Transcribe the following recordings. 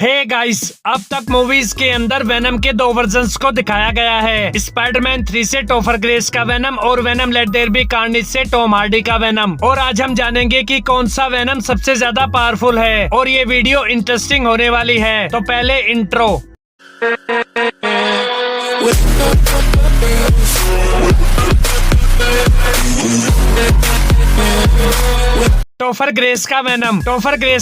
Hey guys, अब तक movies के अंदर वेनम के दो वर्जन्स को दिखाया गया है। स्पाइडरमैन 3 से टोफर ग्रेस का वेनम और Venom let there be Carnage से टॉम हार्डी का वेनम। और आज हम जानेंगे कि कौन सा वेनम सबसे ज्यादा पावरफुल है और ये वीडियो इंटरेस्टिंग होने वाली है। तो पहले इंट्रो। टोफर ग्रेस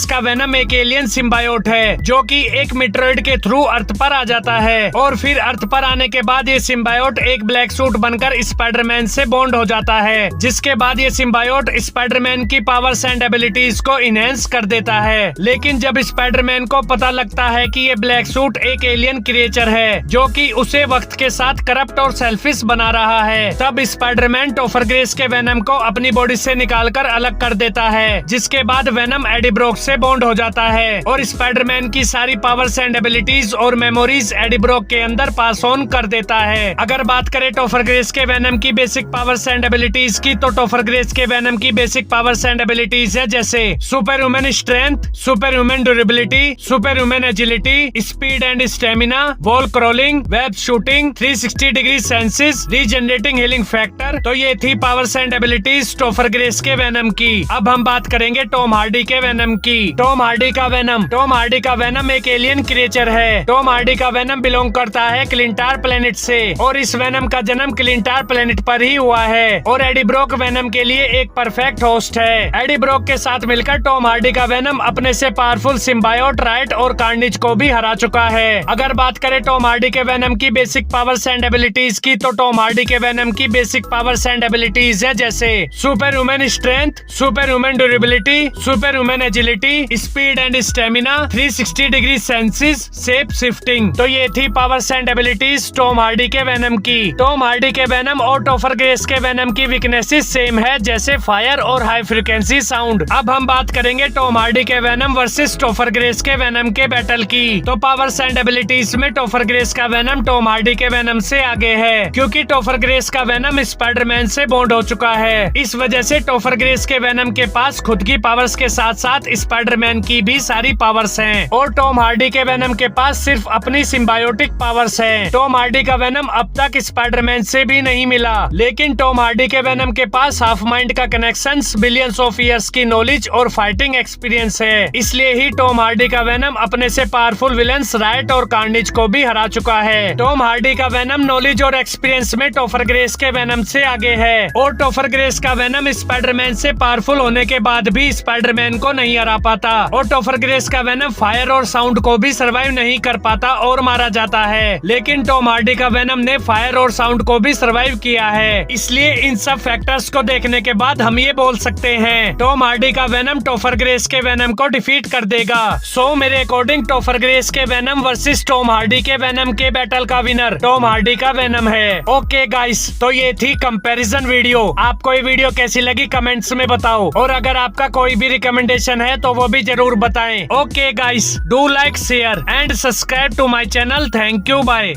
का वेनम एक एलियन सिम्बायोट है जो कि एक मीटरॉइड के थ्रू अर्थ पर आ जाता है और फिर अर्थ पर आने के बाद ये सिम्बायोट एक ब्लैक सूट बनकर स्पाइडरमैन से बॉन्ड हो जाता है, जिसके बाद ये सिम्बायोट स्पाइडरमैन की पावर्स एंड एबिलिटीज को इनहेंस कर देता है। लेकिन जब स्पाइडरमैन को पता लगता है कि ये ब्लैक सूट एक एलियन क्रिएचर है जो कि उसे वक्त के साथ करप्ट और सेल्फिश बना रहा है, तब स्पाइडरमैन टोफर ग्रेस के वेनम को अपनी बॉडी से निकालकर अलग कर देता है, जिसके बाद वेनम एडी ब्रॉक से बॉन्ड हो जाता है और स्पाइडरमैन की सारी पावर्स एंड एबिलिटीज और मेमोरीज एडी ब्रॉक के अंदर पास ऑन कर देता है। अगर बात करें टोफर ग्रेस के वेनम की बेसिक पावर्स एंड एबिलिटीज की, तो टोफर ग्रेस के वेनम की बेसिक पावर्स एंड एबिलिटीज है जैसे super human strength, super human durability, super human agility, speed and stamina, wall crawling, web shooting, 360 degree senses, regenerating healing factor. तो ये थी powers and abilities टोफर grace के venom की। अब हम बात करेंगे टॉम हार्डी के वेनम की। टॉम हार्डी का वेनम एक एलियन क्रिएचर है। टॉम हार्डी का वेनम बिलोंग करता है क्लिंटार प्लेनेट से और इस वेनम का जन्म क्लिंटार प्लेनेट पर ही हुआ है और एडी ब्रॉक वेनम के लिए एक परफेक्ट होस्ट है। एडी ब्रॉक के साथ मिलकर टॉम हार्डी का वेनम अपने से पावरफुल सिम्बायोट राइट और कार्नेज को भी हरा चुका है। अगर बात करें टॉम हार्डी के वेनम की बेसिक पावर्स एंड एबिलिटीज की, तो टॉम हार्डी के वेनम की बेसिक पावर्स एंड एबिलिटीज है जैसे super human strength, super human durability, super human agility, speed and stamina, 360 degree senses, shape shifting. तो ये थी powers and abilities Tom Hardy के वेनम की। टॉम हार्डी के वेनम और टोफर ग्रेस के वेनम की वीकनेसेस सेम है जैसे फायर और हाई फ्रीक्वेंसी साउंड। अब हम बात करेंगे टॉम हार्डी के वेनम वर्सेस टोफर ग्रेस के वेनम के बैटल की। तो पावर्स एंड एबिलिटीज में टोफर ग्रेस का वेनम टॉम हार्डी के वेनम से आगे है, क्योंकि टोफर ग्रेस का वेनम स्पाइडरमैन से बॉन्ड हो चुका है। इस वजह से टोफर ग्रेस के वेनम के पास खुद की पावर्स के साथ साथ स्पाइडरमैन की भी सारी पावर्स हैं और टॉम हार्डी के वेनम के पास सिर्फ अपनी सिम्बायोटिक पावर्स हैं। टॉम हार्डी का वेनम अब तक स्पाइडरमैन से भी नहीं मिला, लेकिन टॉम हार्डी के वेनम के पास हाफ माइंड का कनेक्शन, बिलियंस ऑफ ईयर्स की नॉलेज और फाइटिंग एक्सपीरियंस है। इसलिए ही टॉम हार्डी का वेनम अपने से पावरफुल विलेंस राइट और कार्नेज को भी हरा चुका है। टॉम हार्डी का वेनम नॉलेज और एक्सपीरियंस में टोफर ग्रेस के वेनम से आगे है और टोफर ग्रेस का वेनम स्पाइडरमैन से पावरफुल होने के बाद भी स्पाइडरमैन को नहीं हरा पाता और टोफर ग्रेस का वेनम फायर और साउंड को भी सरवाइव नहीं कर पाता और मारा जाता है, लेकिन टॉम हार्डी का वेनम ने फायर और साउंड को भी सरवाइव किया है। इसलिए इन सब फैक्टर्स को देखने के बाद हम ये बोल सकते हैं टॉम हार्डी का वेनम टोफर ग्रेस के वेनम को डिफीट कर देगा। सो मेरे अकॉर्डिंग टोफर ग्रेस के वेनम वर्सेस टॉम हार्डी के वेनम के बैटल का विनर टॉम हार्डी का वेनम है। ओके गाइस, तो ये थी कंपैरिजन वीडियो। आपको ये वीडियो कैसी लगी कमेंट्स में बताओ और अगर आपका कोई भी रिकमेंडेशन है तो वो भी जरूर बताएं। Okay guys, do like, share and subscribe to my channel. Thank you, bye.